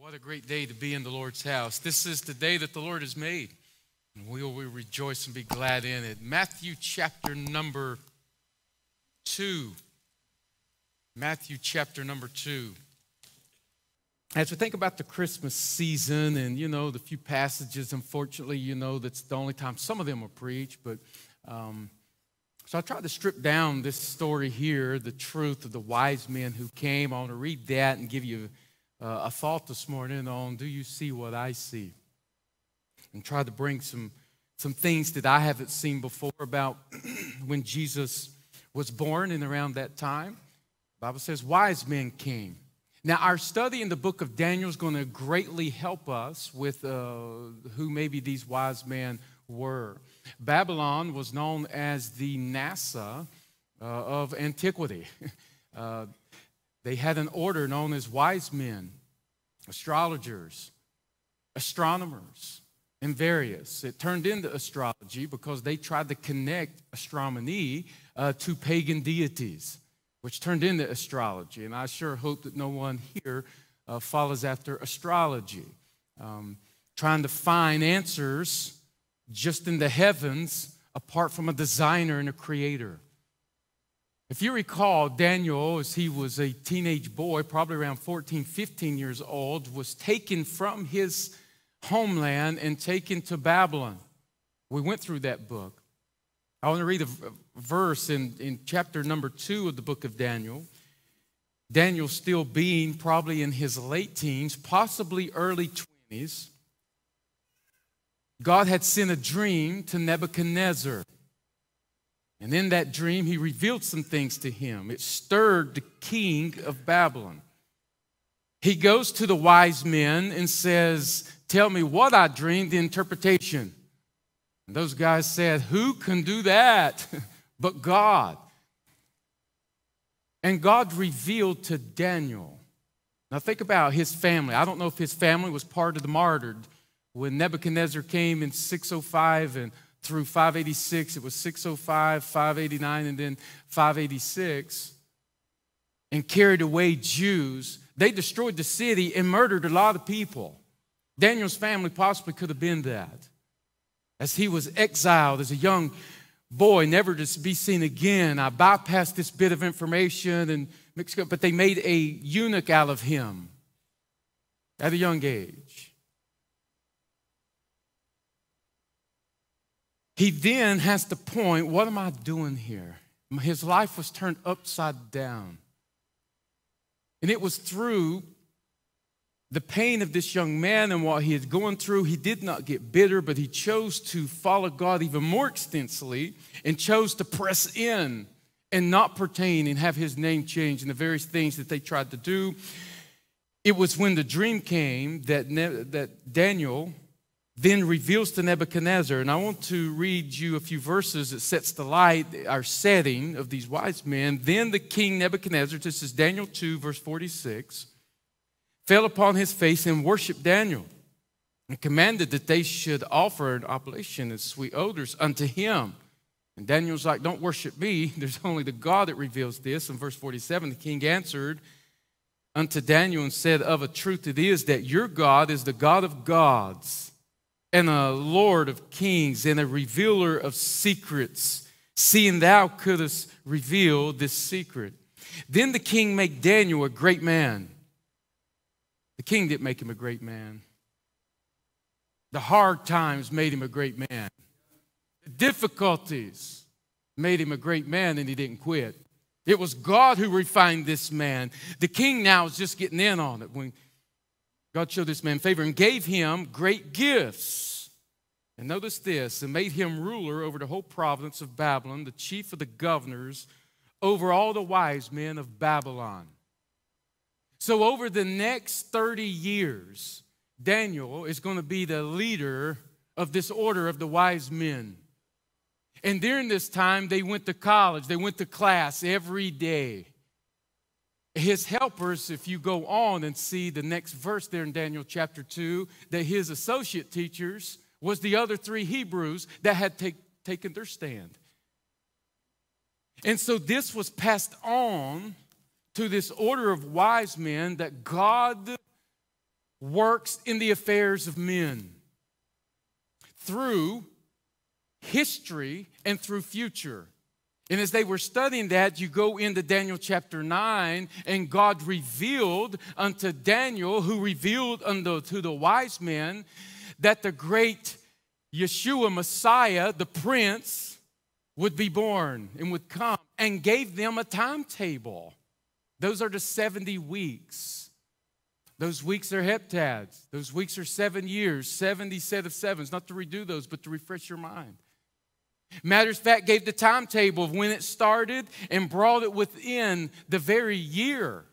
What a great day to be in the Lord's house. This is the day that the Lord has made, and we will rejoice and be glad in it. Matthew chapter number 2. Matthew chapter number 2. As we think about the Christmas season and, the few passages, unfortunately, that's the only time some of them are preached. But so I tried to strip down this story here, the truth of the wise men who came. I want to read that and give you a thought this morning on, do you see what I see? And try to bring some things that I haven't seen before about when Jesus was born and around that time. The Bible says wise men came. Now, our study in the book of Daniel is going to greatly help us with who maybe these wise men were. Babylon was known as the NASA of antiquity. They had an order known as wise men, astrologers, astronomers, and various. It turned into astrology because they tried to connect astronomy to pagan deities, which turned into astrology. And I sure hope that no one here follows after astrology, trying to find answers just in the heavens apart from a designer and a creator. If you recall, Daniel, as he was a teenage boy, probably around 14, 15 years old, was taken from his homeland and taken to Babylon. We went through that book. I want to read a verse in chapter number 2 of the book of Daniel. Daniel still being probably in his late teens, possibly early 20s. God had sent a dream to Nebuchadnezzar. And in that dream, he revealed some things to him. It stirred the king of Babylon. He goes to the wise men and says, tell me what I dreamed, the interpretation. And those guys said, who can do that but God? And God revealed to Daniel. Now think about his family. I don't know if his family was part of the martyred. When Nebuchadnezzar came in 605 and through 586, it was 605, 589, and then 586, and carried away Jews. They destroyed the city and murdered a lot of people. Daniel's family possibly could have been that. As he was exiled as a young boy, never to be seen again. I bypassed this bit of information and mixed up, but they made a eunuch out of him at a young age. He then has to point, what am I doing here? His life was turned upside down. And it was through the pain of this young man and what he had gone through. He did not get bitter, but he chose to follow God even more extensively and chose to press in and not pertain and have his name changed and the various things that they tried to do. It was when the dream came that Daniel then reveals to Nebuchadnezzar, and I want to read you a few verses that sets the light, our setting of these wise men. Then the king Nebuchadnezzar, this is Daniel 2, verse 46, fell upon his face and worshiped Daniel and commanded that they should offer an oblation and sweet odors unto him. And Daniel's like, don't worship me. There's only the God that reveals this. In verse 47, the king answered unto Daniel and said, of a truth it is that your God is the God of gods, and a Lord of kings, and a revealer of secrets, seeing thou couldst reveal this secret. Then the king made Daniel a great man. The king didn't make him a great man. The hard times made him a great man. The difficulties made him a great man, and he didn't quit. It was God who refined this man. The king now is just getting in on it when God showed this man favor and gave him great gifts. And notice this, and made him ruler over the whole province of Babylon, the chief of the governors, over all the wise men of Babylon. So over the next 30 years, Daniel is going to be the leader of this order of the wise men. And during this time, they went to college, they went to class every day. His helpers, if you go on and see the next verse there in Daniel chapter 2, that his associate teachers was the other 3 Hebrews that had taken their stand. And so this was passed on to this order of wise men that God works in the affairs of men through history and through future. And as they were studying that, you go into Daniel chapter 9, and God revealed unto Daniel, who revealed to the wise men, that the great Yeshua, Messiah, the Prince, would be born and would come, and gave them a timetable. Those are the 70 weeks. Those weeks are heptads. Those weeks are 7 years, 70 set of sevens. Not to redo those, but to refresh your mind. Matter of fact, gave the timetable of when it started and brought it within the very year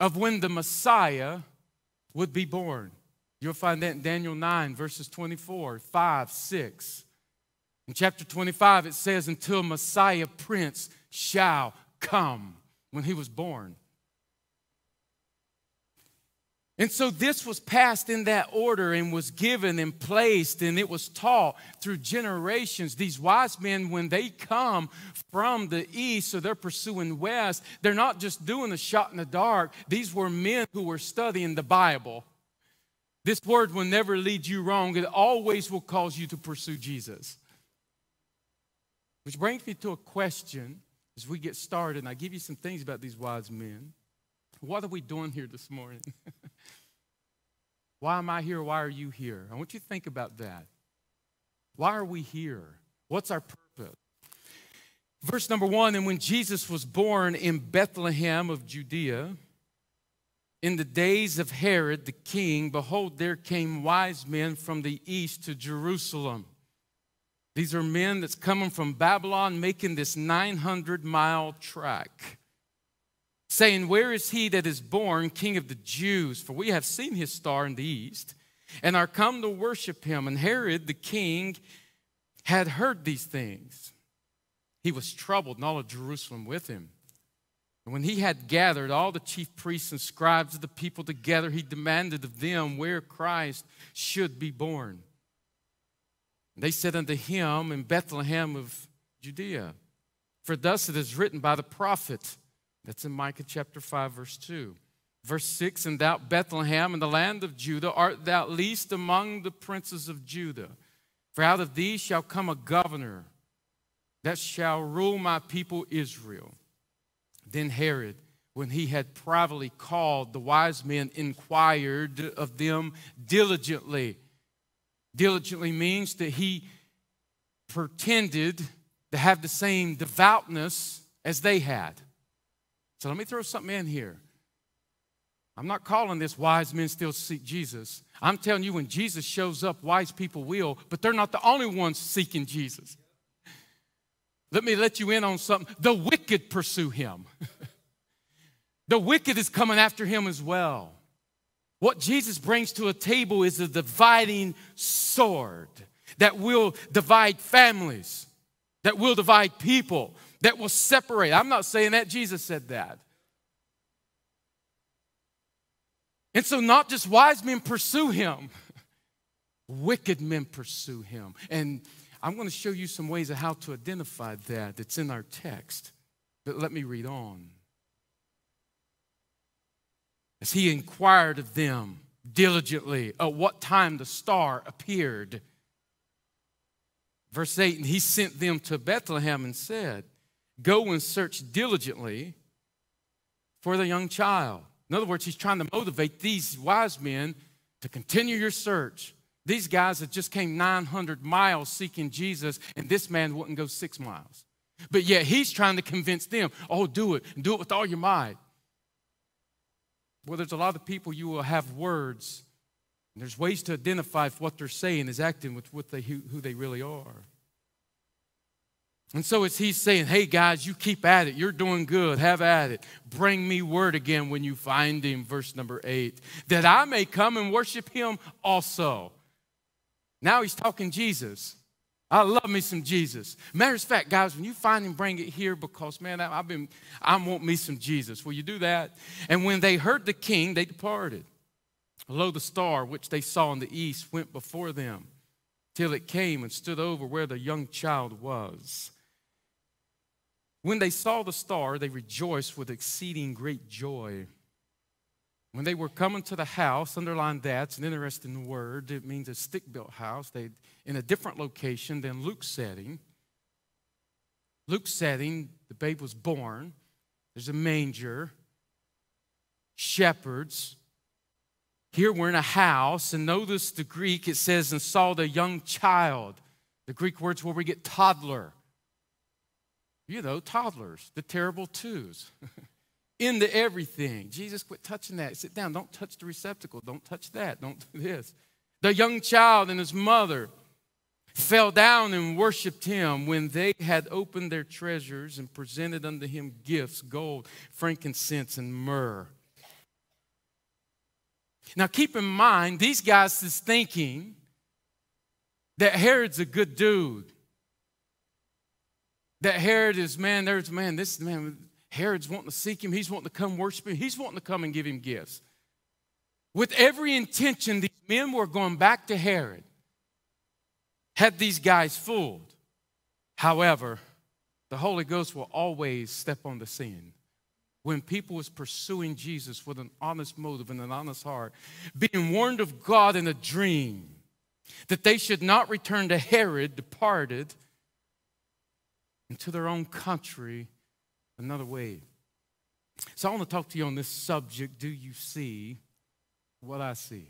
of when the Messiah would be born. You'll find that in Daniel 9, verses 24, 5, 6. In chapter 25, it says, until Messiah Prince shall come, when he was born. And so this was passed in that order and was given and placed, and it was taught through generations. These wise men, when they come from the east, so they're pursuing west, they're not just doing a shot in the dark. These were men who were studying the Bible. This word will never lead you wrong. It always will cause you to pursue Jesus. Which brings me to a question as we get started, and I give you some things about these wise men. What are we doing here this morning? Why am I here? Why are you here? I want you to think about that. Why are we here? What's our purpose? Verse number 1, and when Jesus was born in Bethlehem of Judea, in the days of Herod the king, behold, there came wise men from the east to Jerusalem. These are men that's coming from Babylon, making this 900-mile trek, saying, where is he that is born King of the Jews? For we have seen his star in the east, and are come to worship him. And Herod the king had heard these things. He was troubled, and all of Jerusalem with him. And when he had gathered all the chief priests and scribes of the people together, he demanded of them where Christ should be born. And they said unto him, in Bethlehem of Judea. For thus it is written by the prophet. That's in Micah chapter 5, verse 2. Verse 6, and thou, Bethlehem, in the land of Judah, art thou least among the princes of Judah. For out of thee shall come a governor that shall rule my people Israel. Then Herod, when he had privately called the wise men, inquired of them diligently. Diligently means that he pretended to have the same devoutness as they had. So let me throw something in here. I'm not calling this wise men still seek Jesus. I'm telling you, when Jesus shows up, wise people will, but they're not the only ones seeking Jesus. Let me let you in on something. The wicked pursue him. The wicked is coming after him as well. What Jesus brings to a table is a dividing sword that will divide families, that will divide people, that will separate. I'm not saying that. Jesus said that. And so not just wise men pursue him, wicked men pursue him. And I'm going to show you some ways of how to identify that. It's in our text. But let me read on. As he inquired of them diligently at what time the star appeared. Verse 8, and he sent them to Bethlehem and said, go and search diligently for the young child. In other words, he's trying to motivate these wise men to continue your search. These guys that just came 900 miles seeking Jesus, and this man wouldn't go 6 miles. But yet he's trying to convince them, oh, do it, and do it with all your might. Well, there's a lot of people you will have words, and there's ways to identify if what they're saying is acting with who they really are. And so it's he's saying, hey, guys, you keep at it. You're doing good. Have at it. Bring me word again when you find him, verse number 8, that I may come and worship him also. Now he's talking Jesus. I love me some Jesus. Matter of fact, guys, when you find him, bring it here because, man, I want me some Jesus. Will you do that? And when they heard the king, they departed. Lo, the star which they saw in the east went before them till it came and stood over where the young child was. When they saw the star, they rejoiced with exceeding great joy. When they were coming to the house, underline that, it's an interesting word. It means a stick-built house. They in a different location than Luke's setting. Luke's setting, the babe was born. There's a manger, shepherds. Here we're in a house, and notice the Greek, it says, and saw the young child. The Greek word's where we get toddler. You know, toddlers, the terrible twos. Into everything. Jesus, quit touching that. Sit down. Don't touch the receptacle. Don't touch that. Don't do this. The young child and his mother fell down and worshiped him. When they had opened their treasures and presented unto him gifts, gold, frankincense, and myrrh. Now keep in mind, these guys is thinking that Herod's a good dude. That Herod is, Herod's wanting to seek him. He's wanting to come worship him. He's wanting to come and give him gifts. With every intention, these men were going back to Herod. Had these guys fooled. However, the Holy Ghost will always step on the scene. When people was pursuing Jesus with an honest motive and an honest heart, being warned of God in a dream that they should not return to Herod, departed into their own country another way. So I want to talk to you on this subject. Do you see what I see?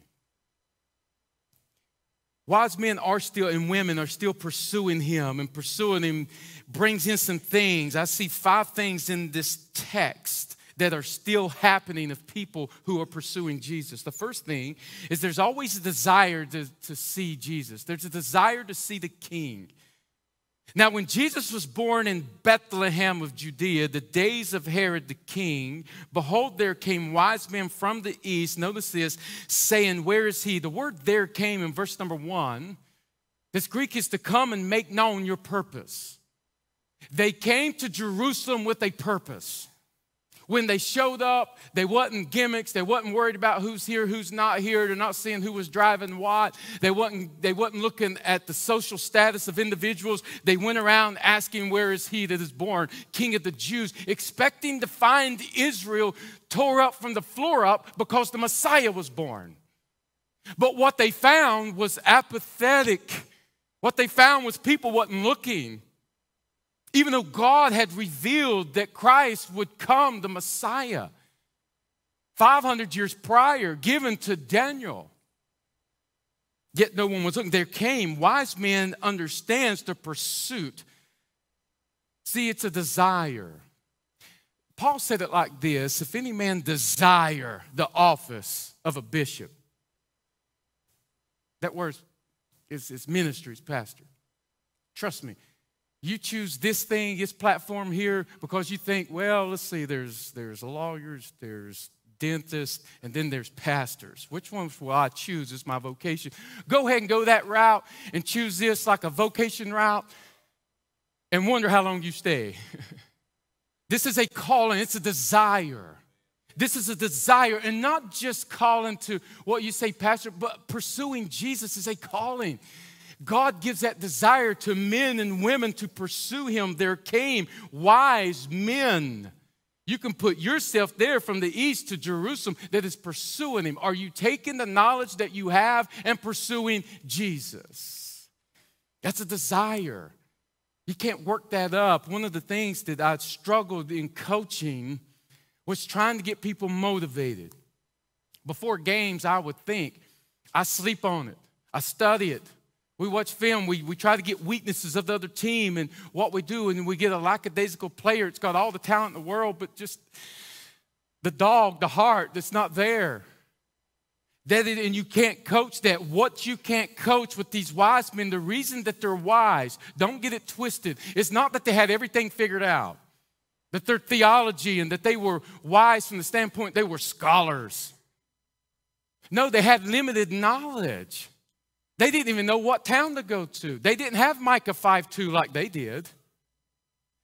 Wise men are still, and women are still pursuing him, and pursuing him brings in some things. I see 5 things in this text that are still happening of people who are pursuing Jesus. The first thing is there's always a desire to see Jesus. There's a desire to see the King. Now, when Jesus was born in Bethlehem of Judea, the days of Herod the king, behold, there came wise men from the east, notice this, saying, where is he? The word there came in verse number 1. This Greek is to come and make known your purpose. They came to Jerusalem with a purpose. When they showed up, they wasn't gimmicks. They wasn't worried about who's here, who's not here. They're not seeing who was driving what. They wasn't looking at the social status of individuals. They went around asking, where is he that is born, King of the Jews, expecting to find Israel tore up from the floor up because the Messiah was born. But what they found was apathetic. What they found was people wasn't looking. Even though God had revealed that Christ would come, the Messiah, 500 years prior, given to Daniel. Yet no one was looking. There came, wise men understands the pursuit. See, it's a desire. Paul said it like this, if any man desire the office of a bishop. That word is ministry, it's pastor. Trust me. You choose this thing, this platform here, because you think, well, let's see, there's lawyers, there's dentists, and then there's pastors. Which one will I choose as my vocation? Go ahead and go that route and choose this like a vocation route and wonder how long you stay. This is a calling, it's a desire. This is a desire, and not just calling to what you say, pastor, but pursuing Jesus is a calling. God gives that desire to men and women to pursue him. There came wise men. You can put yourself there from the east to Jerusalem that is pursuing him. Are you taking the knowledge that you have and pursuing Jesus? That's a desire. You can't work that up. One of the things that I struggled in coaching was trying to get people motivated. Before games, I would think, I sleep on it. I study it. We watch film, we try to get weaknesses of the other team and what we do, and we get a lackadaisical player. It's got all the talent in the world, but just the dog, the heart that's not there. And you can't coach that. What you can't coach with these wise men, the reason that they're wise, don't get it twisted. It's not that they had everything figured out, that their theology and that they were wise from the standpoint they were scholars. No, they had limited knowledge. They didn't even know what town to go to. They didn't have Micah 5:2 like they did.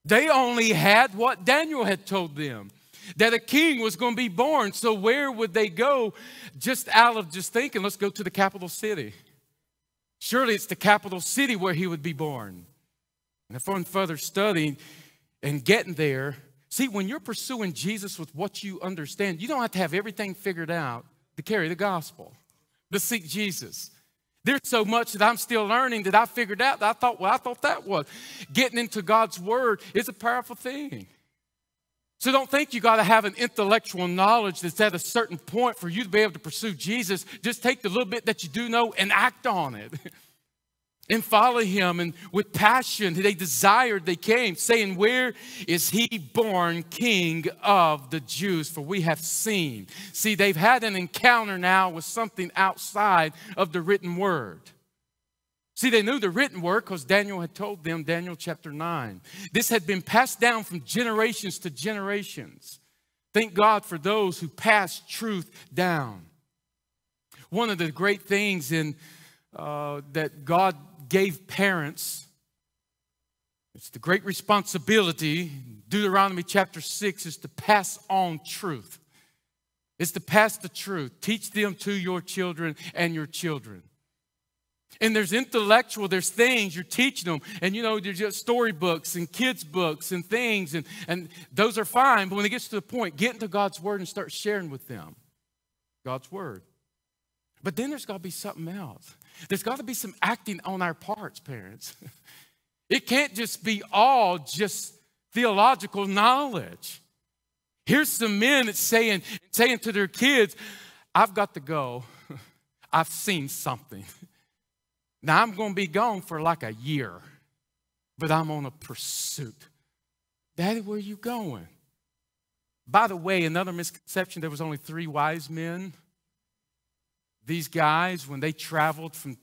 They only had what Daniel had told them, that a king was going to be born. So where would they go just out of just thinking, let's go to the capital city? Surely it's the capital city where he would be born. And upon further studying and getting there, See, when you're pursuing Jesus with what you understand, you don't have to have everything figured out to carry the gospel, to seek Jesus. There's so much that I'm still learning that I figured out that I thought that was. Getting into God's word is a powerful thing. So don't think you got to have an intellectual knowledge that's at a certain point for you to be able to pursue Jesus. Just take the little bit that you do know and act on it. And follow him. And with passion, they desired, they came, saying, where is he born King of the Jews? For we have seen. See, they've had an encounter now with something outside of the written word. See, they knew the written word because Daniel had told them, Daniel chapter 9. This had been passed down from generations to generations. Thank God for those who pass truth down. One of the great things that God gave parents, it's the great responsibility, Deuteronomy chapter 6, is to pass on truth. It's to pass the truth. Teach them to your children and your children. And there's things you're teaching them. And you know, there's just storybooks and kids' books and things. And those are fine. But when it gets to the point, get into God's word and start sharing with them God's word. But then there's got to be something else. There's got to be some acting on our parts, parents. It can't just be all just theological knowledge. Here's some men that's saying to their kids, I've got to go. I've seen something. Now, I'm going to be gone for like a year, but I'm on a pursuit. Daddy, where are you going? By the way, another misconception, there was only 3 wise men. These guys, when they traveled from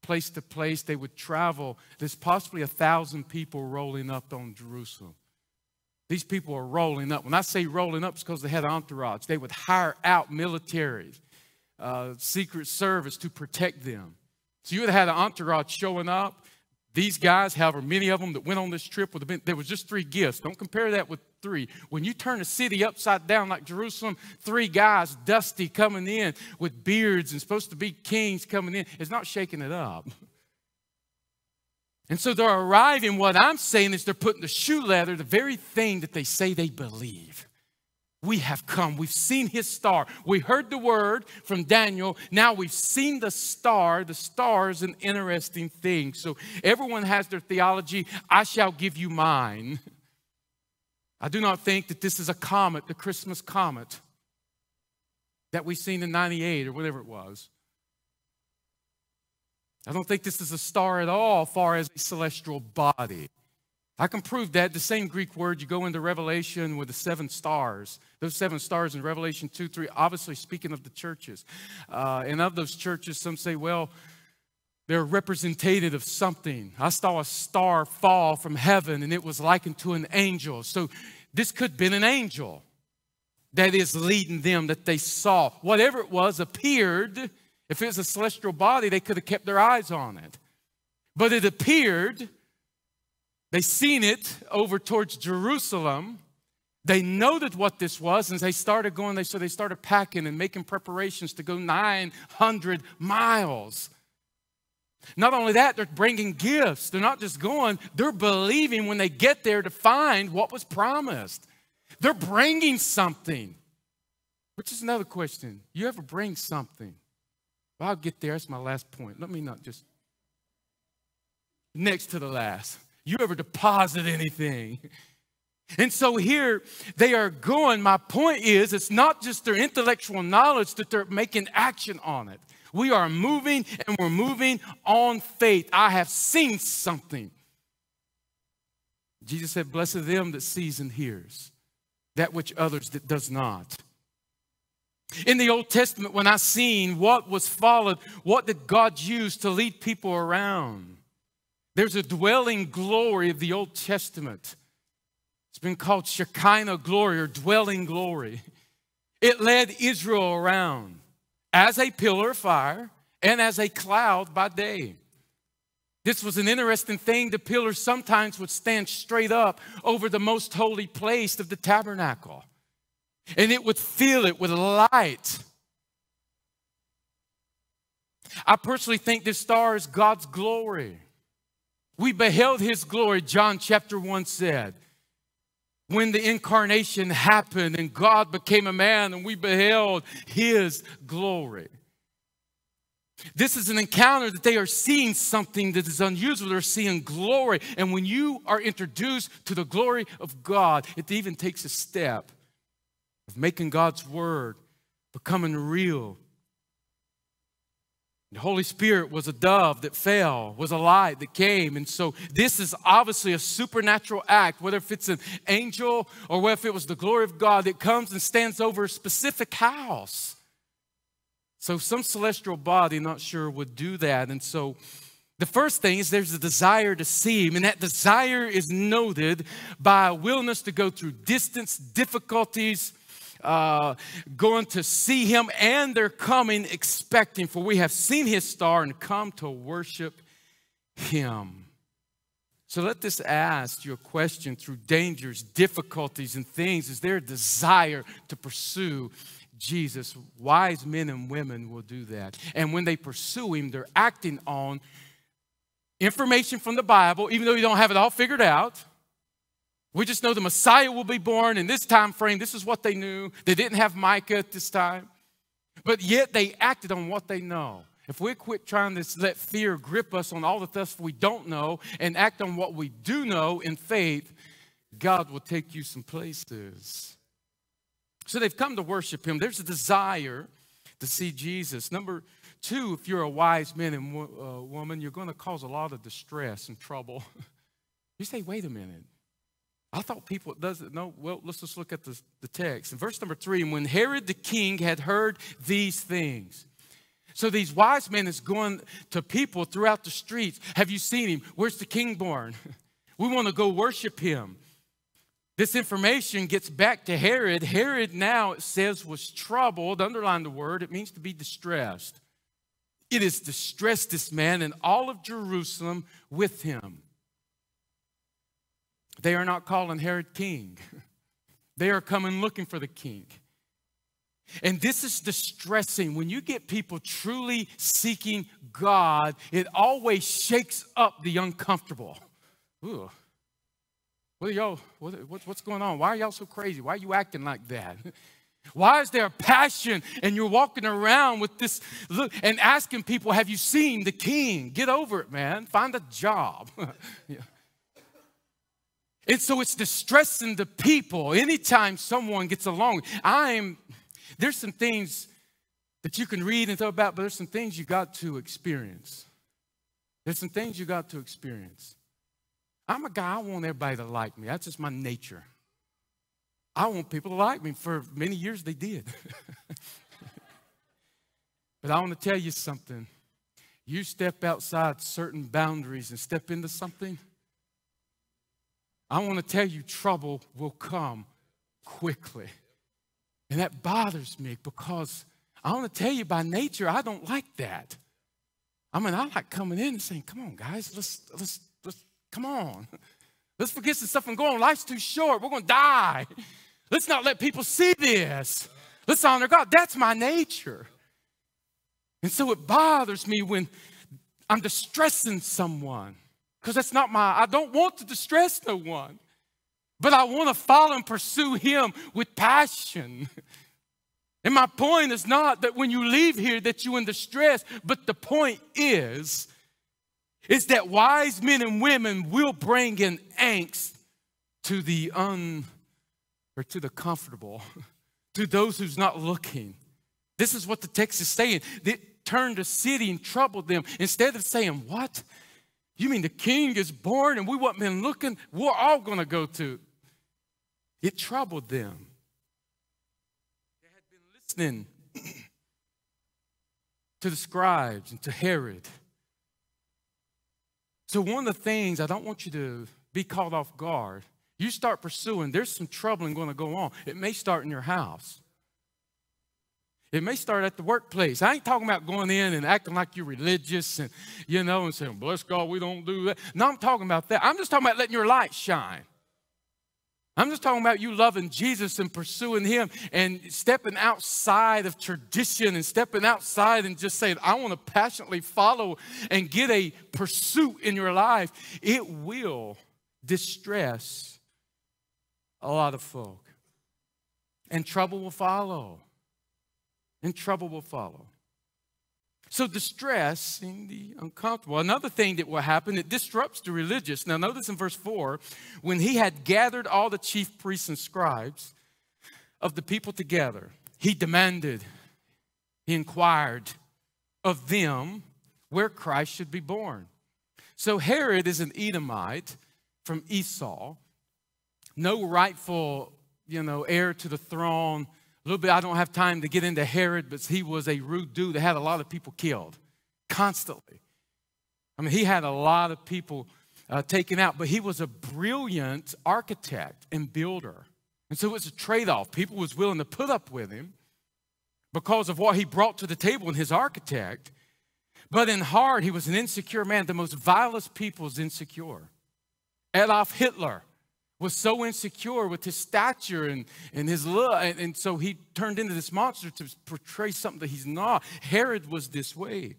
place to place, they would travel. There's possibly 1,000 people rolling up on Jerusalem. These people are rolling up. When I say rolling up, it's because they had an entourage. They would hire out military, Secret Service to protect them. So you would have had an entourage showing up. These guys, however many of them that went on this trip, would have been, there was just 3 gifts. Don't compare that with 3. When you turn a city upside down like Jerusalem, 3 guys, dusty, coming in with beards and supposed to be kings coming in, it's not shaking it up. And so they're arriving. What I'm saying is they're putting the shoe leather, the very thing that they say they believe. We have come. We've seen his star. We heard the word from Daniel. Now we've seen the star. The star is an interesting thing. So everyone has their theology. I shall give you mine. I do not think that this is a comet, the Christmas comet that we seen in 98 or whatever it was. I don't think this is a star at all, far as a celestial body. I can prove that. The same Greek word, you go into Revelation with the 7 stars. Those 7 stars in Revelation 2, 3, obviously speaking of the churches. And of those churches, some say, well, they're representative of something. I saw a star fall from heaven, and it was likened to an angel. So this could have been an angel that is leading them, that they saw. Whatever it was appeared. If it was a celestial body, they could have kept their eyes on it. But it appeared. They seen it over towards Jerusalem. They noted what this was, and they started going. So they started packing and making preparations to go 900 miles. Not only that, they're bringing gifts. They're not just going. They're believing when they get there to find what was promised. They're bringing something, which is another question. You ever bring something? Well, I'll get there. That's my last point. Let me not just next to the last. You ever deposit anything? And so here they are going. My point is, it's not just their intellectual knowledge that they're making action on it. We are moving, and we're moving on faith. I have seen something. Jesus said, blessed are them that sees and hears, that which others that does not. In the Old Testament, when I seen what was followed, what did God use to lead people around? There's a dwelling glory of the Old Testament. It's been called Shekinah glory or dwelling glory. It led Israel around as a pillar of fire and as a cloud by day. This was an interesting thing. The pillar sometimes would stand straight up over the most holy place of the tabernacle. And it would fill it with light. I personally think this star is God's glory. We beheld his glory, John chapter 1 said. when the incarnation happened and God became a man and we beheld his glory. This is an encounter that they are seeing something that is unusual. They're seeing glory. And when you are introduced to the glory of God, it even takes a step of making God's word becoming real. The Holy Spirit was a dove that fell, was a light that came. And so this is obviously a supernatural act, whether if it's an angel or whether if it was the glory of God that comes and stands over a specific house. So some celestial body, not sure, would do that. And so the first thing is there's a desire to see him. And that desire is noted by a willingness to go through distance, difficulties, going to see him. And they're coming expecting, for we have seen his star and come to worship him. So let this ask you a question through dangers, difficulties, and things. Is there a desire to pursue Jesus? Wise men and women will do that. And when they pursue him, they're acting on information from the Bible, even though you don't have it all figured out. We just know the Messiah will be born in this time frame. This is what they knew. They didn't have Micah at this time. But yet they acted on what they know. If we quit trying to let fear grip us on all the stuff we don't know and act on what we do know in faith, God will take you some places. So they've come to worship him. There's a desire to see Jesus. Number two, if you're a wise man and woman, you're going to cause a lot of distress and trouble. You say, wait a minute. I thought people doesn't know. Well, let's just look at the text. In verse number 3, and when Herod the king had heard these things. So these wise men is going to people throughout the streets. Have you seen him? Where's the king born? We want to go worship him. This information gets back to Herod. Herod now, it says, was troubled. Underline the word. It means to be distressed. It has distressed this man and all of Jerusalem with him. They are not calling Herod king. They are coming looking for the king. And this is distressing. When you get people truly seeking God, it always shakes up the uncomfortable. Ooh. What are y'all, what's going on? Why are y'all so crazy? Why are you acting like that? Why is there a passion and you're walking around with this look and asking people, have you seen the king? Get over it, man. Find a job. Yeah. And so it's distressing the people anytime someone gets along. There's some things that you can read and talk about, but there's some things you got to experience. There's some things you got to experience. I'm a guy, I want everybody to like me. That's just my nature. I want people to like me. For many years, they did. But I want to tell you something. You step outside certain boundaries and step into something, I want to tell you trouble will come quickly. And that bothers me because I want to tell you by nature, I don't like that. I like coming in and saying, come on, guys, let's come on. Let's forget some stuff and go on. Life's too short. We're going to die. Let's not let people see this. Let's honor God. That's my nature. And so it bothers me when I'm distressing someone because that's not I don't want to distress no one. But I want to follow and pursue him with passion. And my point is not that when you leave here that you're in distress, but the point is that wise men and women will bring in angst to the to the comfortable, to those who's not looking. This is what the text is saying. It turned the city and troubled them. Instead of saying, what? You mean the king is born and we wasn't been looking? We're all going to go to. It troubled them. They had been listening to the scribes and to Herod. So one of the things, I don't want you to be caught off guard. You start pursuing, there's some troubling going to go on. It may start in your house. It may start at the workplace. I ain't talking about going in and acting like you're religious and, and saying, bless God, we don't do that. No, I'm talking about that. I'm just talking about letting your light shine. I'm just talking about you loving Jesus and pursuing him and stepping outside of tradition and stepping outside and just saying, I want to passionately follow and get a pursuit in your life. It will distress a lot of folk. And trouble will follow. And trouble will follow. So distress and the uncomfortable. Another thing that will happen, it disrupts the religious. Now notice in verse 4, when he had gathered all the chief priests and scribes of the people together, he demanded, he inquired of them where Christ should be born. So Herod is an Edomite from Esau, no rightful, heir to the throne. A little bit, I don't have time to get into Herod, but he was a rude dude that had a lot of people killed constantly. I mean, he had a lot of people taken out, but he was a brilliant architect and builder. And so it was a trade-off. People was willing to put up with him because of what he brought to the table in his architect. But in heart, he was an insecure man. The most vilest people is insecure. Adolf Hitler was so insecure with his stature and his look. And so he turned into this monster to portray something that he's not. Herod was this way.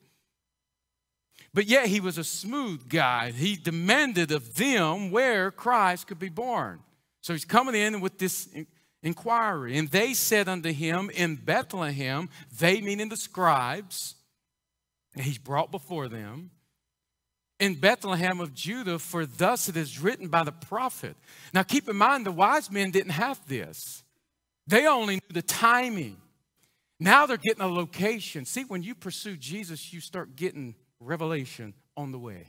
But yet he was a smooth guy. He demanded of them where Christ could be born. So he's coming in with this inquiry. And they said unto him, in Bethlehem, they meaning the scribes, and he's brought before them, in Bethlehem of Judah, for thus it is written by the prophet. Now keep in mind, the wise men didn't have this. They only knew the timing. Now they're getting a location. See, when you pursue Jesus, you start getting revelation on the way.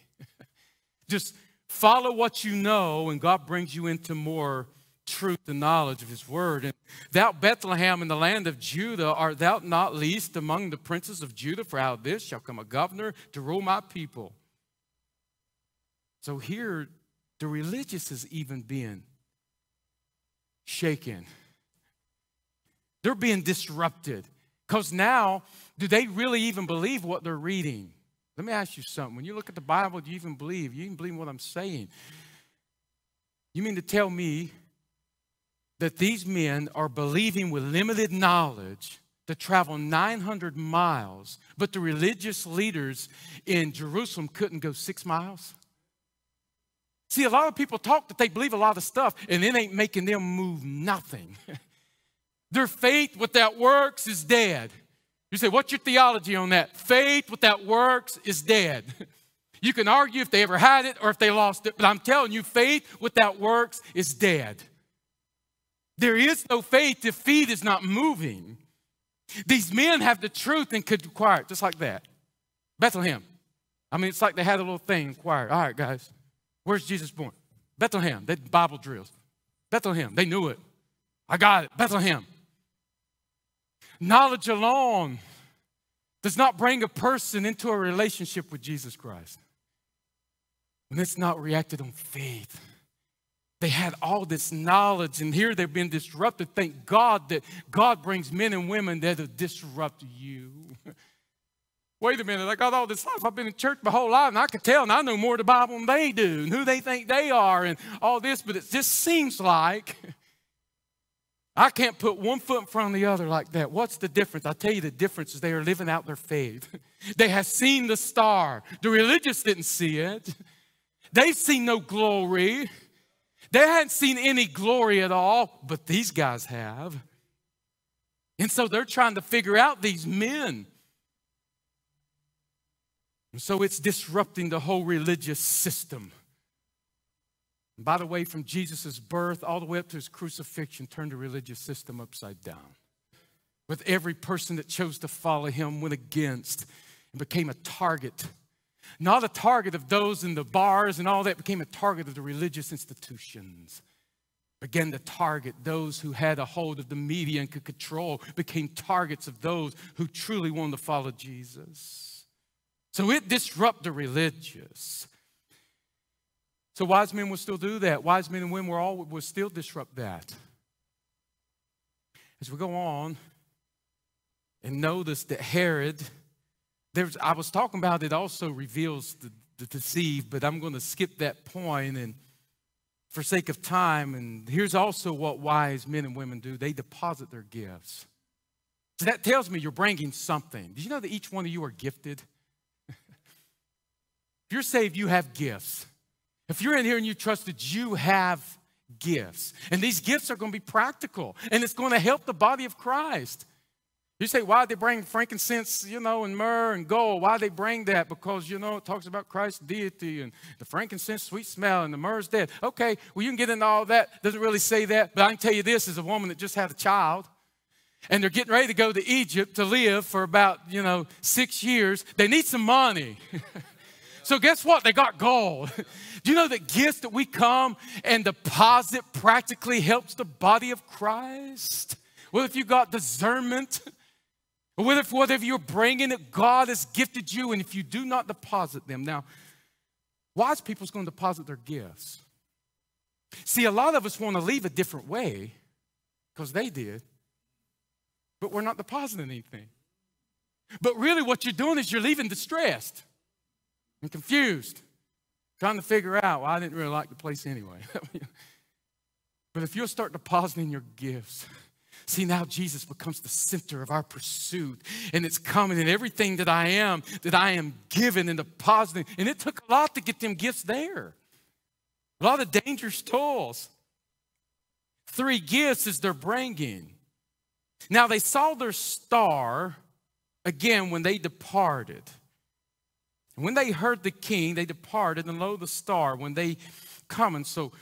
Just follow what you know, and God brings you into more truth and knowledge of his word. And thou Bethlehem in the land of Judah, art thou not least among the princes of Judah? For out of this shall come a governor to rule my people. So here, the religious is even being shaken. They're being disrupted. Because now, do they really even believe what they're reading? Let me ask you something. When you look at the Bible, do you even believe? You even believe what I'm saying? You mean to tell me that these men are believing with limited knowledge to travel 900 miles, but the religious leaders in Jerusalem couldn't go 6 miles? See, a lot of people talk that they believe a lot of stuff, and it ain't making them move nothing. Their faith without works is dead. You say, what's your theology on that? Faith without works is dead. You can argue if they ever had it or if they lost it, but I'm telling you, faith without works is dead. There is no faith if feet is not moving. These men have the truth and could inquire it, just like that. Bethlehem. I mean, it's like they had a little thing, inquire. All right, guys. Where's Jesus born? Bethlehem. They did Bible drills. Bethlehem. They knew it. I got it. Bethlehem. Knowledge alone does not bring a person into a relationship with Jesus Christ. When it's not reacted on faith. They had all this knowledge, and here they've been disrupted. Thank God that God brings men and women that will disrupt you. Wait a minute, I got all this life. I've been in church my whole life, and I can tell, and I know more of the Bible than they do, and who they think they are, and all this, but it just seems like I can't put one foot in front of the other like that. What's the difference? I'll tell you the difference is they are living out their faith. They have seen the star. The religious didn't see it. They've seen no glory. They hadn't seen any glory at all, but these guys have. And so they're trying to figure out these men. And so it's disrupting the whole religious system. And by the way, from Jesus' birth all the way up to his crucifixion, turned the religious system upside down. With every person that chose to follow him went against and became a target. Not a target of those in the bars and all that, became a target of the religious institutions. Began to target those who had a hold of the media and could control, became targets of those who truly wanted to follow Jesus. So it disrupted the religious. So wise men will still do that. Wise men and women will still disrupt that. As we go on and notice that Herod, I was talking about it also reveals the deceive, but I'm going to skip that point and for sake of time. And here's also what wise men and women do. They deposit their gifts. So that tells me you're bringing something. Did you know that each one of you are gifted? If you're saved, you have gifts. If you're in here and you trust that you have gifts. And these gifts are going to be practical, and it's going to help the body of Christ. You say, why did they bring frankincense, and myrrh and gold? Why did they bring that? Because, it talks about Christ's deity and the frankincense, sweet smell, and the myrrh's dead. Okay, well, you can get into all that. Doesn't really say that. But I can tell you this, as a woman that just had a child, and they're getting ready to go to Egypt to live for about, 6 years. They need some money. So guess what? They got gold. Do you know that gifts that we come and deposit practically helps the body of Christ? Well, if you got discernment, or whatever you're bringing that God has gifted you, and if you do not deposit them. Now, wise people's going to deposit their gifts. See, a lot of us want to leave a different way because they did, but we're not depositing anything. But really what you're doing is you're leaving distressed and confused, trying to figure out, well, I didn't really like the place anyway. But if you'll start depositing your gifts, see, now Jesus becomes the center of our pursuit, and it's coming in everything that I am given and depositing. And it took a lot to get them gifts there. A lot of dangerous tools. 3 gifts is their bringing. Now, they saw their star again when they departed. And when they heard the king, they departed, and lo, the star, when they come. And so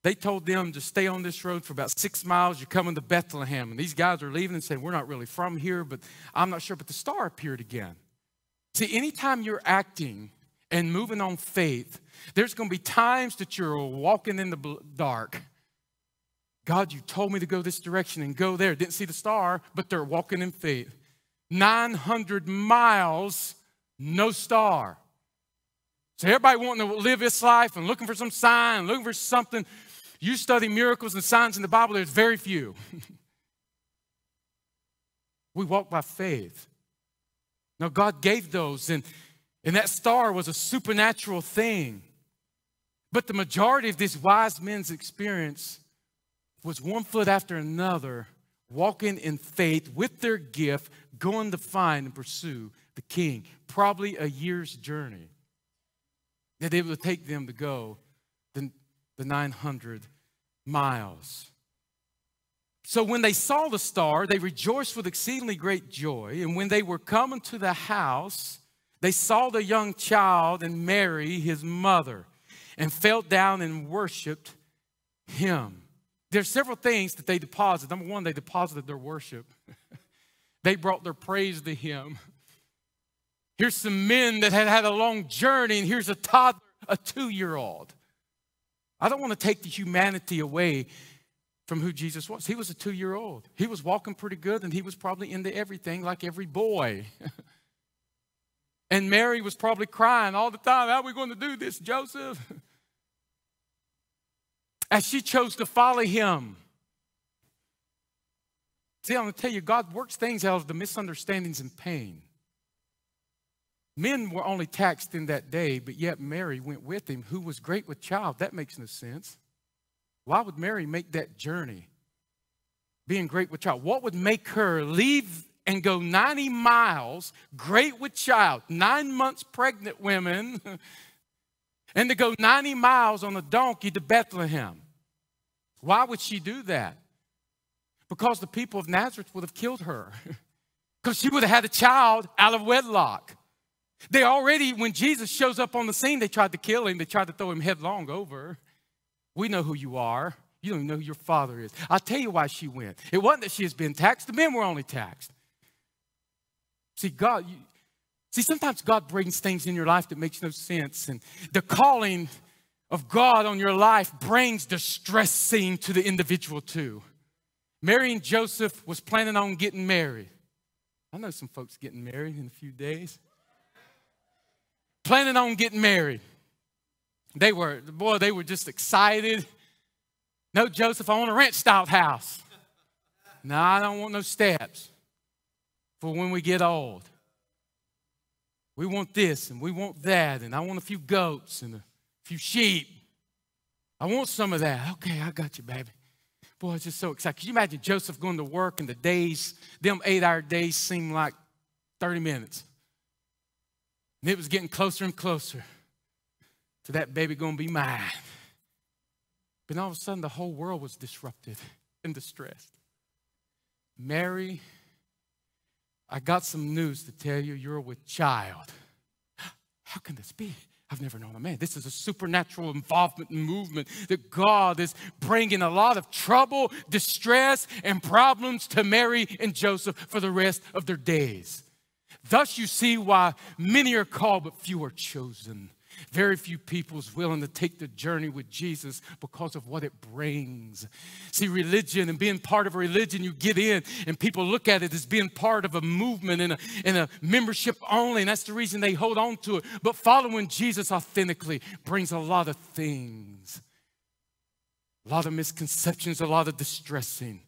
they told them to stay on this road for about 6 miles. You're coming to Bethlehem. And these guys are leaving and saying, we're not really from here, but I'm not sure. But the star appeared again. See, anytime you're acting and moving on faith, there's going to be times that you're walking in the dark. God, you told me to go this direction and go there. Didn't see the star, but they're walking in faith. 900 miles, no star. So everybody wanting to live this life and looking for some sign, looking for something. You study miracles and signs in the Bible, there's very few. We walk by faith. Now, God gave those, and that star was a supernatural thing. But the majority of these wise men's experience was one foot after another, walking in faith with their gift, going to find and pursue the king. Probably a year's journey that it would take them to go the 900 miles. So when they saw the star, they rejoiced with exceedingly great joy. And when they were coming to the house, they saw the young child and Mary, his mother, and fell down and worshiped him. There's several things that they deposited. Number one, they deposited their worship. They brought their praise to him. Here's some men that had had a long journey, and here's a toddler, a 2-year-old. I don't want to take the humanity away from who Jesus was. He was a 2-year-old. He was walking pretty good, and he was probably into everything like every boy. And Mary was probably crying all the time, how are we going to do this, Joseph? As she chose to follow him. See, I'm going to tell you, God works things out of the misunderstandings and pain. Men were only taxed in that day, but yet Mary went with him, who was great with child. That makes no sense. Why would Mary make that journey, being great with child? What would make her leave and go 90 miles, great with child, 9 months pregnant women, and to go 90 miles on a donkey to Bethlehem? Why would she do that? Because the people of Nazareth would have killed her. Because she would have had a child out of wedlock. They already, when Jesus shows up on the scene, they tried to kill him. They tried to throw him headlong over. We know who you are. You don't even know who your father is. I'll tell you why she went. It wasn't that she has been taxed. The men were only taxed. See, sometimes God brings things in your life that makes no sense. And the calling of God on your life brings distressing to the individual too. Mary and Joseph was planning on getting married. I know some folks getting married in a few days. Planning on getting married. They were just excited. No, Joseph, I want a ranch-style house. No, I don't want no steps for when we get old. We want this and we want that, and I want a few goats and a few sheep. I want some of that. Okay, I got you, baby. Boy, it's just so exciting. Can you imagine Joseph going to work and the days, them 8-hour days seemed like 30 minutes. And it was getting closer and closer to that baby going to be mine. But all of a sudden, the whole world was disrupted and distressed. Mary, I got some news to tell you. You're with child. How can this be? I've never known a man. This is a supernatural involvement and movement that God is bringing a lot of trouble, distress, and problems to Mary and Joseph for the rest of their days. Thus you see why many are called, but few are chosen. Very few people is willing to take the journey with Jesus because of what it brings. See, religion and being part of a religion, you get in and people look at it as being part of a movement and a membership only. And that's the reason they hold on to it. But following Jesus authentically brings a lot of things. A lot of misconceptions, a lot of distressing.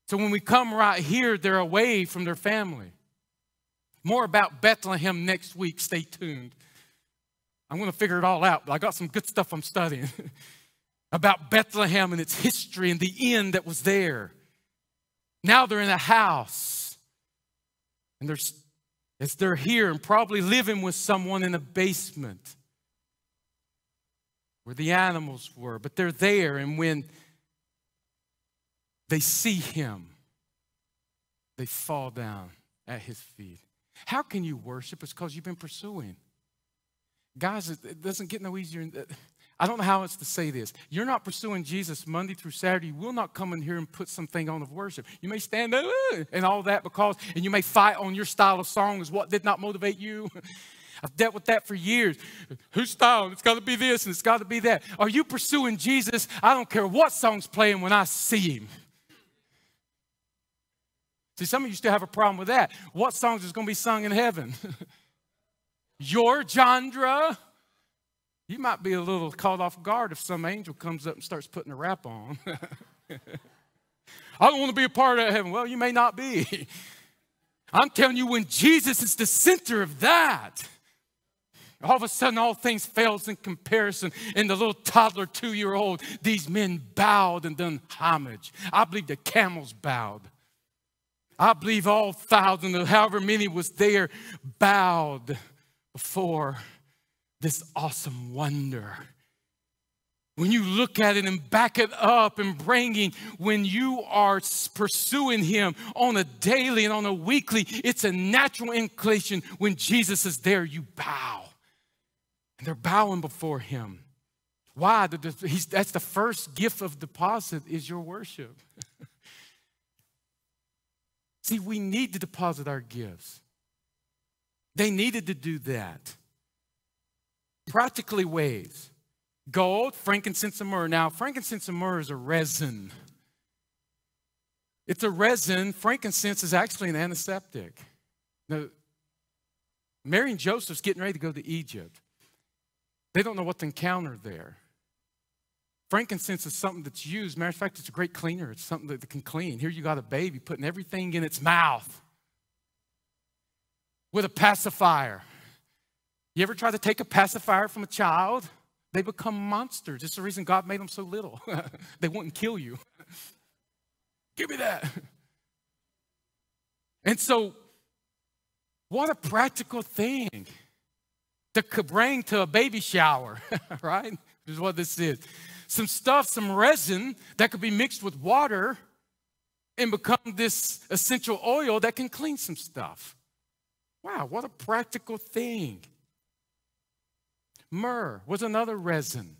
So when we come right here, they're away from their family. More about Bethlehem next week. Stay tuned. I'm going to figure it all out, but I got some good stuff I'm studying about Bethlehem and its history and the end that was there. Now they're in a house, and as they're here and probably living with someone in a basement where the animals were, but they're there, and when they see him, they fall down at his feet. How can you worship? It's because you've been pursuing. Guys, it doesn't get no easier. I don't know how else to say this. You're not pursuing Jesus Monday through Saturday. You will not come in here and put something on of worship. You may stand up and all that and you may fight on your style of song is what did not motivate you. I've dealt with that for years. Whose style? It's got to be this and it's got to be that. Are you pursuing Jesus? I don't care what song's playing when I see him. See, some of you still have a problem with that. What songs is going to be sung in heaven? Your genre? You might be a little caught off guard if some angel comes up and starts putting a rap on. I don't want to be a part of heaven. Well, you may not be. I'm telling you, when Jesus is the center of that, all of a sudden all things fails in comparison. And the little toddler 2-year-old, these men bowed and done homage. I believe the camels bowed. I believe all thousands of however many was there bowed before this awesome wonder. When you look at it and back it up and bringing, when you are pursuing him on a daily and on a weekly, it's a natural inclination. When Jesus is there, you bow. And they're bowing before him. Why? That's the first gift of deposit is your worship. See, we need to deposit our gifts. They needed to do that. Practically ways. Gold, frankincense, and myrrh. Now, frankincense and myrrh is a resin. It's a resin. Frankincense is actually an antiseptic. Now, Mary and Joseph's getting ready to go to Egypt. They don't know what to encounter there. Frankincense is something that's used. Matter of fact, it's a great cleaner. It's something that can clean. Here you got a baby putting everything in its mouth with a pacifier. You ever try to take a pacifier from a child? They become monsters. It's the reason God made them so little. They wouldn't kill you. Give me that. And so, what a practical thing to bring to a baby shower, right? This is what this is. Some stuff, some resin that could be mixed with water and become this essential oil that can clean some stuff. Wow, what a practical thing. Myrrh was another resin.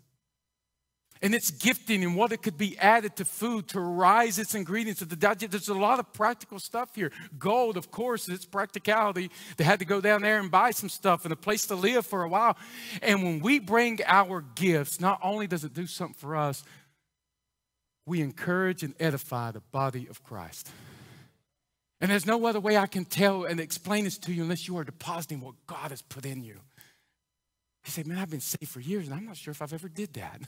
And its gifting and what it could be added to food to rise its ingredients to the digest. There's a lot of practical stuff here. Gold, of course, its practicality. They had to go down there and buy some stuff and a place to live for a while. And when we bring our gifts, not only does it do something for us, we encourage and edify the body of Christ. And there's no other way I can tell and explain this to you unless you are depositing what God has put in you. You say, man, I've been saved for years and I'm not sure if I've ever did that.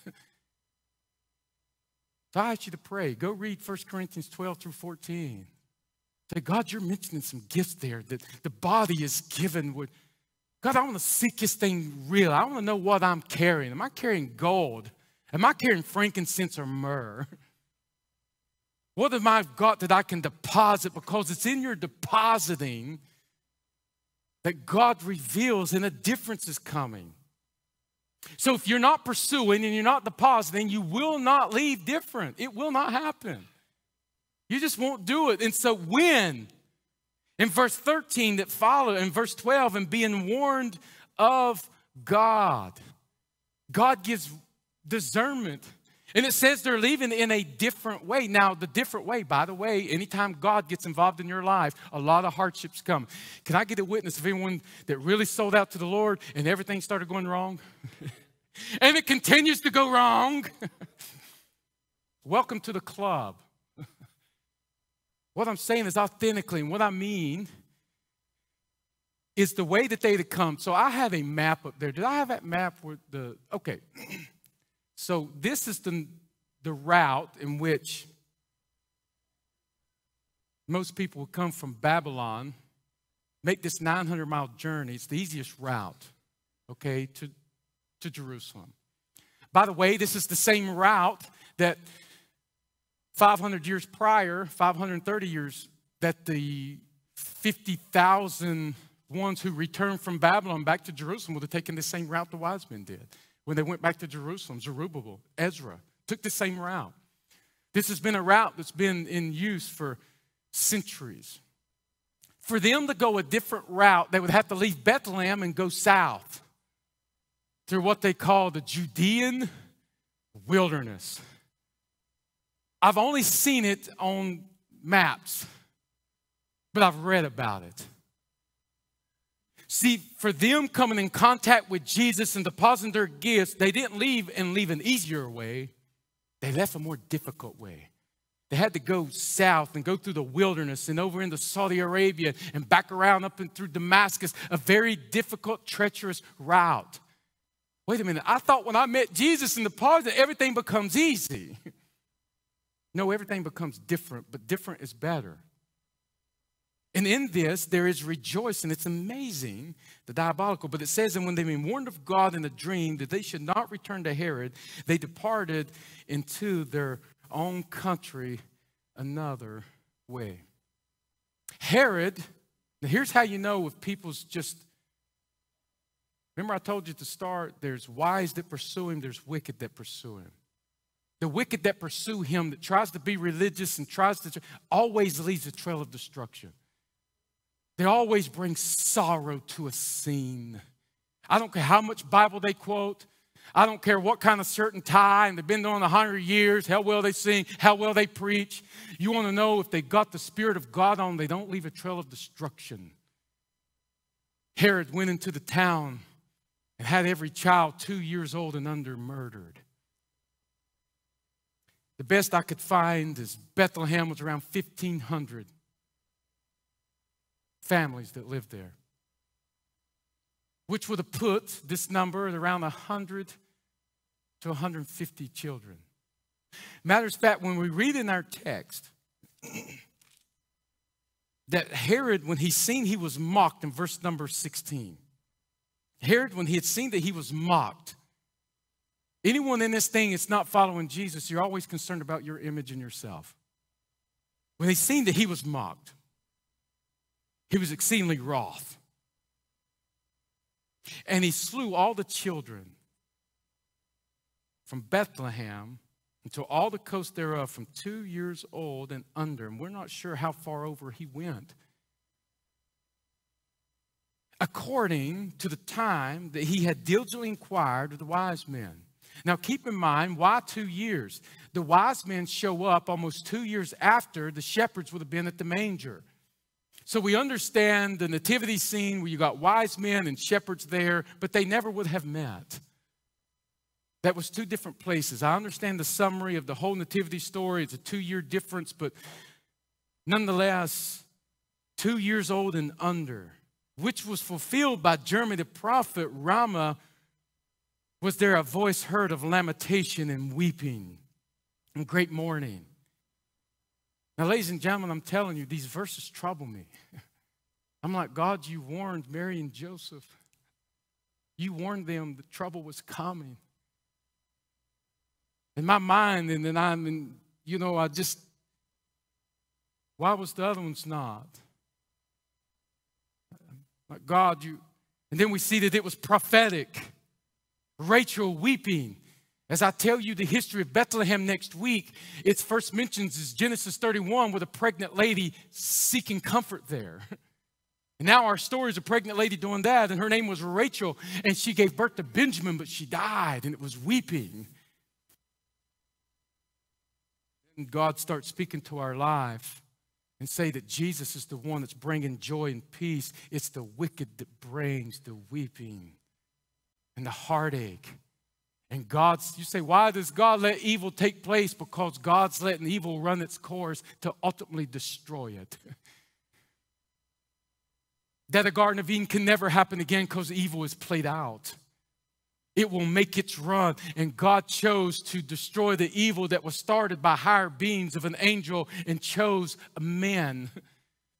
So I ask you to pray. Go read 1 Corinthians 12 through 14. Say, God, you're mentioning some gifts there that the body is given with. God, I want to seek this thing real. I want to know what I'm carrying. Am I carrying gold? Am I carrying frankincense or myrrh? What have I got that I can deposit? Because it's in your depositing that God reveals and a difference is coming. So if you're not pursuing and you're not depositing, you will not leave different. It will not happen. You just won't do it. And so when, in verse 13 that followed, in verse 12, and being warned of God, God gives discernment. And it says they're leaving in a different way. Now, the different way, by the way, anytime God gets involved in your life, a lot of hardships come. Can I get a witness of anyone that really sold out to the Lord and everything started going wrong? And it continues to go wrong. Welcome to the club. What I'm saying is authentically, and what I mean is the way that they come. So I have a map up there. Did I have that map with the, okay. So this is the route in which most people would come from Babylon, make this 900-mile journey. It's the easiest route, okay, to Jerusalem. By the way, this is the same route that 500 years prior, 530 years, that the 50,000 ones who returned from Babylon back to Jerusalem would have taken the same route the wise men did. When they went back to Jerusalem, Zerubbabel, Ezra, took the same route. This has been a route that's been in use for centuries. For them to go a different route, they would have to leave Bethlehem and go south through what they call the Judean wilderness. I've only seen it on maps, but I've read about it. See, for them coming in contact with Jesus and depositing their gifts, they didn't leave an easier way. They left a more difficult way. They had to go south and go through the wilderness and over into Saudi Arabia and back around up and through Damascus, a very difficult, treacherous route. Wait a minute, I thought when I met Jesus and deposited, everything becomes easy. No, everything becomes different, but different is better. And in this, there is rejoicing. It's amazing, the diabolical. But it says, and when they've been warned of God in a dream that they should not return to Herod, they departed into their own country another way. Herod, now here's how you know if people's just, remember I told you at the start, there's wise that pursue him, there's wicked that pursue him. The wicked that pursue him, that tries to be religious and tries to, always leaves a trail of destruction. They always bring sorrow to a scene. I don't care how much Bible they quote. I don't care what kind of shirt and tie, and they've been doing 100 years, how well they sing, how well they preach. You want to know if they got the Spirit of God on, they don't leave a trail of destruction. Herod went into the town and had every child 2 years old and under murdered. The best I could find is Bethlehem was around 1,500 families that lived there, which would have put this number at around 100 to 150 children. Matter of fact, when we read in our text that Herod, when he seen he was mocked in verse number 16, Herod, when he had seen that he was mocked, anyone in this thing that's not following Jesus, you're always concerned about your image and yourself. When he seen that he was mocked, he was exceedingly wroth. And he slew all the children from Bethlehem until all the coast thereof from 2 years old and under. And we're not sure how far over he went. According to the time that he had diligently inquired of the wise men. Now keep in mind, why 2 years? The wise men show up almost 2 years after the shepherds would have been at the manger. So we understand the nativity scene where you got wise men and shepherds there, but they never would have met. That was two different places. I understand the summary of the whole nativity story. It's a 2-year difference, but nonetheless, 2 years old and under, which was fulfilled by Jeremiah the prophet. Ramah, was there a voice heard of lamentation and weeping and great mourning. Now, ladies and gentlemen, I'm telling you, these verses trouble me. I'm like, God, you warned Mary and Joseph. You warned them the trouble was coming. In my mind, and then I'm in, why was the other ones not? Like, God, you, and then we see that it was prophetic. Rachel weeping. As I tell you the history of Bethlehem next week, its first mentions is Genesis 31 with a pregnant lady seeking comfort there. And now our story is a pregnant lady doing that, and her name was Rachel, and she gave birth to Benjamin, but she died, and it was weeping. And God starts speaking to our life and say that Jesus is the one that's bringing joy and peace. It's the wicked that brings the weeping and the heartache. And you say, why does God let evil take place? Because God's letting evil run its course to ultimately destroy it. That the Garden of Eden can never happen again because evil is played out. It will make its run. And God chose to destroy the evil that was started by higher beings of an angel and chose a man,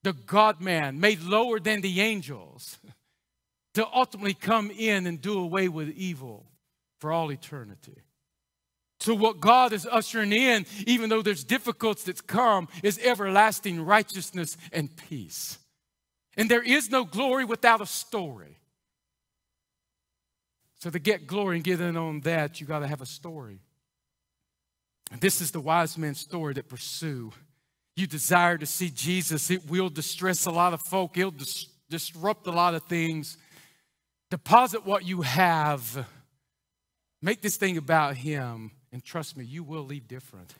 the God-man, made lower than the angels, to ultimately come in and do away with evil for all eternity. So what God is ushering in, even though there's difficulties that come, is everlasting righteousness and peace. And there is no glory without a story. So to get glory and get in on that, you got to have a story. And this is the wise man's story that pursue. You desire to see Jesus. It will distress a lot of folk. It'll disrupt a lot of things. Deposit what you have. Make this thing about him. And trust me, you will leave different.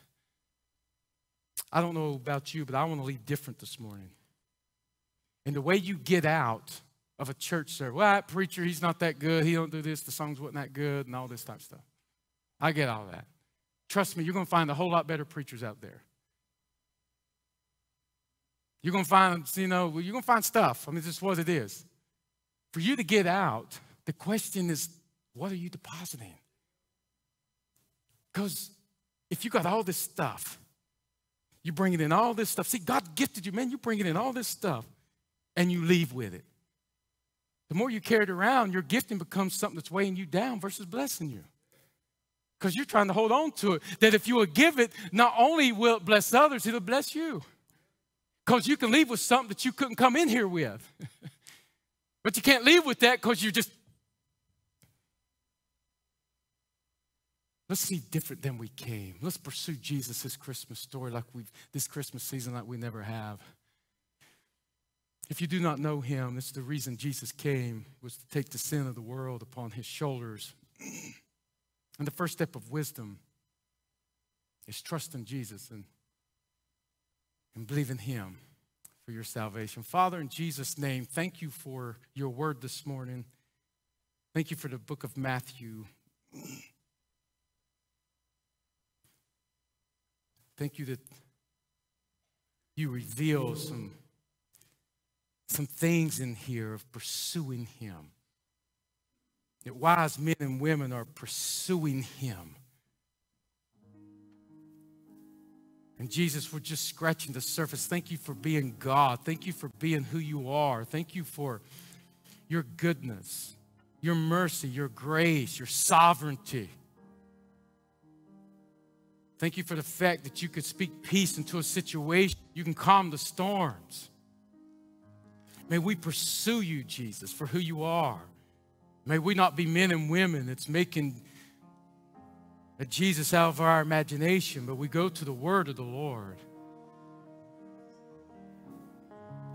I don't know about you, but I want to leave different this morning. And the way you get out of a church service, well, that preacher, he's not that good. He don't do this. The songs wasn't that good and all this type of stuff. I get all that. Trust me, you're going to find a whole lot better preachers out there. You're going to find, you're going to find stuff. I mean, this is what it is. For you to get out, the question is, what are you depositing? Because if you got all this stuff, you bring it in all this stuff. See, God gifted you, man. You bring it in all this stuff, and you leave with it. The more you carry it around, your gifting becomes something that's weighing you down versus blessing you. Because you're trying to hold on to it. That if you will give it, not only will it bless others, it'll bless you. Because you can leave with something that you couldn't come in here with. But you can't leave with that because you're just, let's see different than we came. Let's pursue Jesus this Christmas story this Christmas season like we never have. If you do not know him, this is the reason Jesus came, was to take the sin of the world upon his shoulders. And the first step of wisdom is trust in Jesus and believe in him for your salvation. Father, in Jesus' name, thank you for your word this morning. Thank you for the book of Matthew. Thank you that you reveal some things in here of pursuing him. That wise men and women are pursuing him. And Jesus, we're just scratching the surface. Thank you for being God. Thank you for being who you are. Thank you for your goodness, your mercy, your grace, your sovereignty. Thank you for the fact that you could speak peace into a situation. You can calm the storms. May we pursue you, Jesus, for who you are. May we not be men and women that's making a Jesus out of our imagination, but we go to the word of the Lord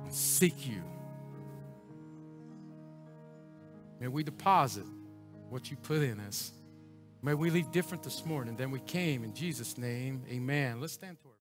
and seek you. May we deposit what you put in us. May we leave different this morning than we came. In Jesus' name, amen. Let's stand to our